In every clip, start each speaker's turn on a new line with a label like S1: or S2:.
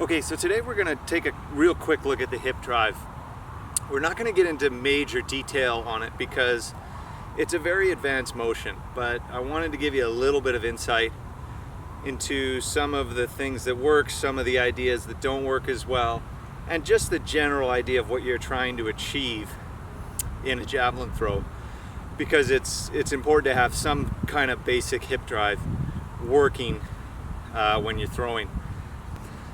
S1: Okay, so today we're going to take a real quick look at the hip drive. We're not going to get into major detail on it because it's a very advanced motion, but I wanted to give you a little bit of insight into some of the things that work, some of the ideas that don't work as well, and just the general idea of what you're trying to achieve in a javelin throw, because it's important to have some kind of basic hip drive working when you're throwing.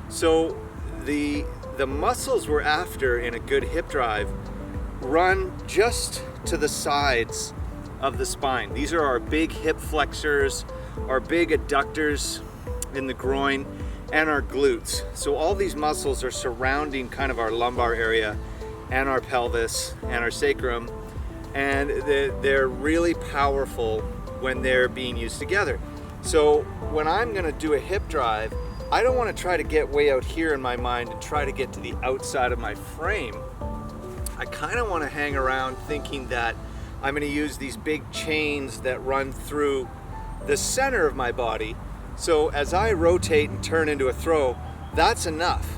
S1: So the muscles we're after in a good hip drive run just to the sides of the spine. These are our big hip flexors, our big adductors in the groin, and our glutes. So all these muscles are surrounding kind of our lumbar area and our pelvis and our sacrum, and they're really powerful when they're being used together. So when I'm going to do a hip drive, I don't want to try to get way out here in my mind and try to get to the outside of my frame. I kind of want to hang around thinking that I'm going to use these big chains that run through the center of my body. So as I rotate and turn into a throw, that's enough,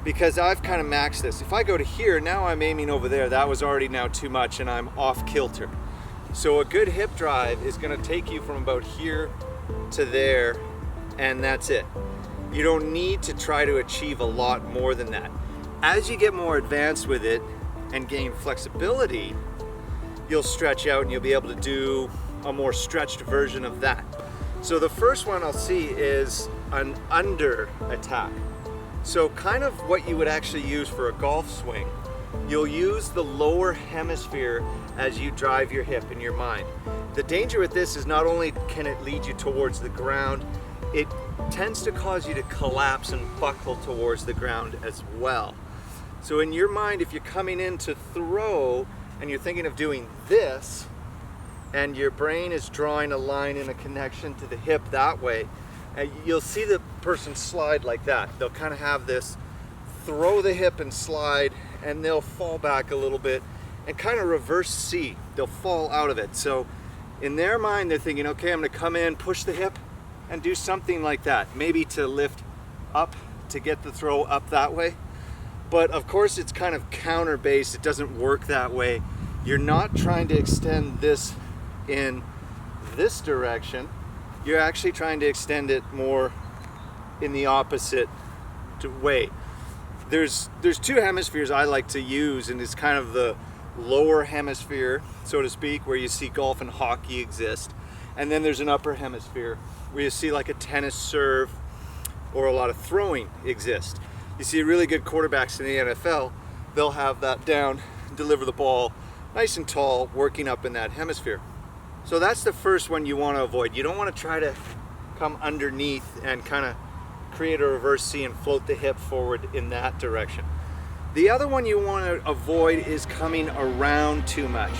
S1: because I've kind of maxed this. If I go to here, now I'm aiming over there. That was already now too much and I'm off kilter. So a good hip drive is going to take you from about here to there, and that's it. You don't need to try to achieve a lot more than that. As you get more advanced with it and gain flexibility, you'll stretch out and you'll be able to do a more stretched version of that. So the first one I'll see is an under attack. So kind of what you would actually use for a golf swing. You'll use the lower hemisphere as you drive your hip in your mind. The danger with this is not only can it lead you towards the ground, it tends to cause you to collapse and buckle towards the ground as well. So in your mind, if you're coming in to throw and you're thinking of doing this, and your brain is drawing a line in a connection to the hip that way, you'll see the person slide like that. They'll kind of have this throw the hip and slide, and they'll fall back a little bit and kind of reverse C. They'll fall out of it. So in their mind, they're thinking, okay, I'm going to come in, push the hip, and do something like that, maybe to lift up to get the throw up that way. But of course it's kind of counter-based. It doesn't work that way. You're not trying to extend this in this direction. You're actually trying to extend it more in the opposite way. There's two hemispheres I like to use, and it's kind of the lower hemisphere, so to speak, where you see golf and hockey exist. And then there's an upper hemisphere where you see like a tennis serve or a lot of throwing exist. You see really good quarterbacks in the NFL, they'll have that down, deliver the ball nice and tall, working up in that hemisphere. So that's the first one you want to avoid. You don't want to try to come underneath and kind of create a reverse C and float the hip forward in that direction. The other one you want to avoid is coming around too much.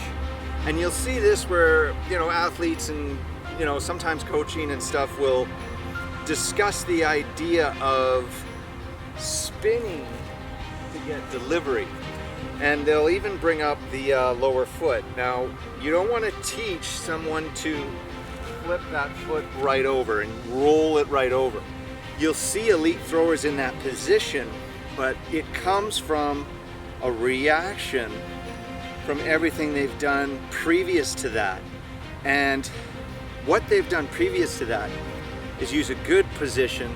S1: And you'll see this where, athletes and, sometimes coaching and stuff will discuss the idea of spinning to get delivery. And they'll even bring up the lower foot. Now, you don't want to teach someone to flip that foot right over and roll it right over. You'll see elite throwers in that position, but it comes from a reaction from everything they've done previous to that. And what they've done previous to that is use a good position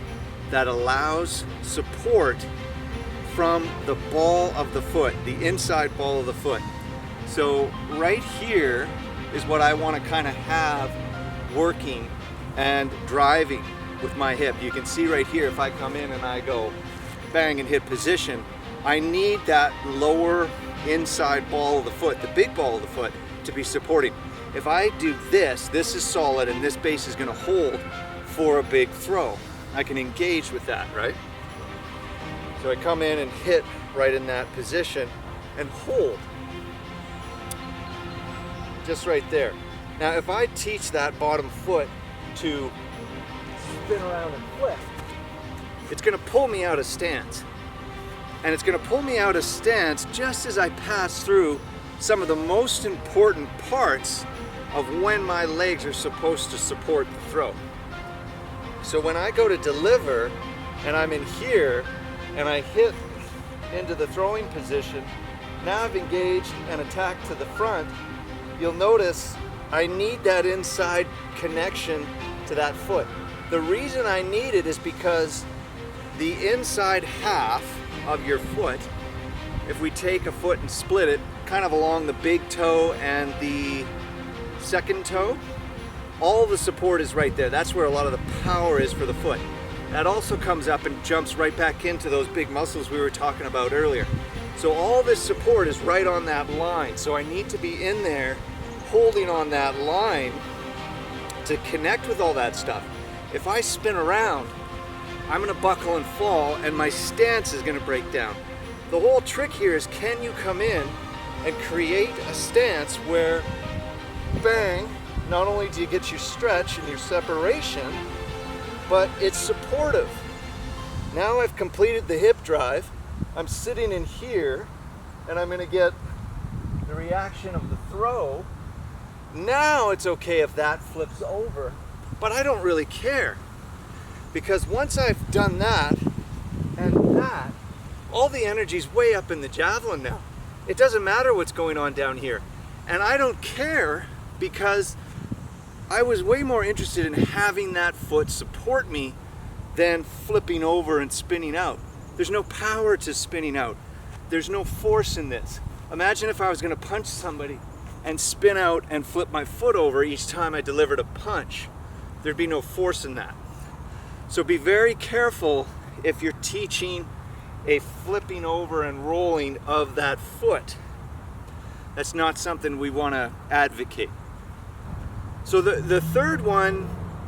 S1: that allows support from the ball of the foot, the inside ball of the foot. So right here is what I want to kind of have working and driving with my hip. You can see right here, if I come in and I go bang and hit position, I need that lower inside ball of the foot, the big ball of the foot, to be supporting. If I do this is solid and this base is going to hold for a big throw. I can engage with that, right? So I come in and hit right in that position and hold. Just right there. Now if I teach that bottom foot to spin around and flip, it's going to pull me out of stance. And it's going to pull me out of stance just as I pass through some of the most important parts of when my legs are supposed to support the throw. So when I go to deliver and I'm in here, and I hit into the throwing position, now I've engaged and attacked to the front, you'll notice I need that inside connection to that foot. The reason I need it is because the inside half of your foot, if we take a foot and split it kind of along the big toe and the second toe, all the support is right there. That's where a lot of the power is for the foot. That also comes up and jumps right back into those big muscles we were talking about earlier. So all this support is right on that line. So I need to be in there holding on that line to connect with all that stuff. If I spin around, I'm gonna buckle and fall and my stance is gonna break down. The whole trick here is, can you come in and create a stance where, bang, not only do you get your stretch and your separation, but it's supportive. Now I've completed the hip drive, I'm sitting in here and I'm gonna get the reaction of the throw. Now it's okay if that flips over, but I don't really care. Because once I've done that and that, all the energy's way up in the javelin now. It doesn't matter what's going on down here. And I don't care because I was way more interested in having that foot support me than flipping over and spinning out. There's no power to spinning out. There's no force in this. Imagine if I was gonna punch somebody and spin out and flip my foot over each time I delivered a punch. There'd be no force in that. So be very careful if you're teaching a flipping over and rolling of that foot. That's not something we want to advocate. So the third one,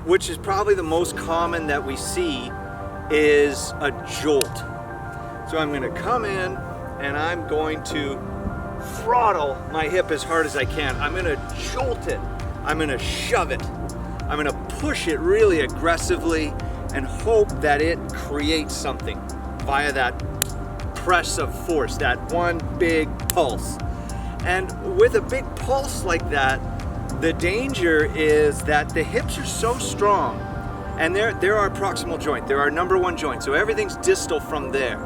S1: which is probably the most common that we see, is a jolt. So I'm going to come in and I'm going to throttle my hip as hard as I can. I'm going to jolt it. I'm going to shove it. I'm going to push it really aggressively and hope that it creates something via that press of force, that one big pulse. And with a big pulse like that, the danger is that the hips are so strong, and they're our proximal joint, they're our number one joint, so everything's distal from there,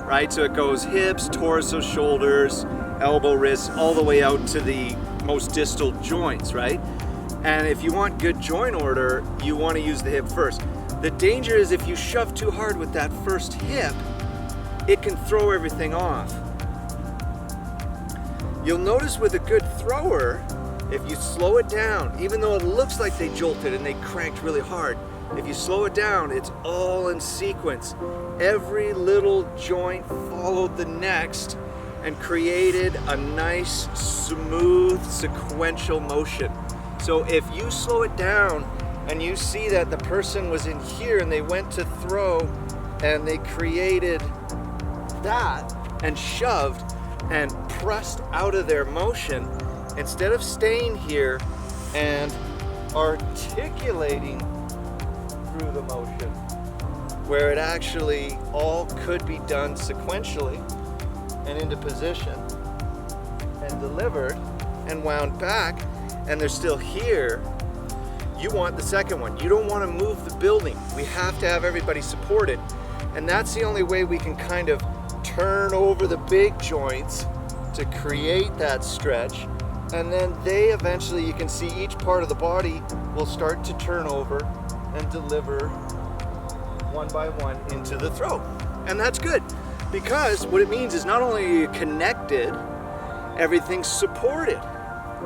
S1: right? So it goes hips, torso, shoulders, elbow, wrists, all the way out to the most distal joints, right? And if you want good joint order, you want to use the hip first. The danger is if you shove too hard with that first hip, it can throw everything off. You'll notice with a good thrower, if you slow it down, even though it looks like they jolted and they cranked really hard, if you slow it down, it's all in sequence. Every little joint followed the next and created a nice, smooth, sequential motion. So if you slow it down and you see that the person was in here and they went to throw and they created that and shoved and pressed out of their motion, instead of staying here and articulating through the motion, where it actually all could be done sequentially and into position and delivered and wound back, and they're still here, you want the second one. You don't want to move the building. We have to have everybody supported. And that's the only way we can kind of turn over the big joints to create that stretch. And then they eventually, you can see each part of the body will start to turn over and deliver one by one into the throw. And that's good, because what it means is not only are you connected, everything's supported.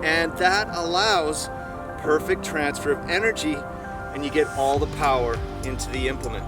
S1: And that allows perfect transfer of energy, and you get all the power into the implement.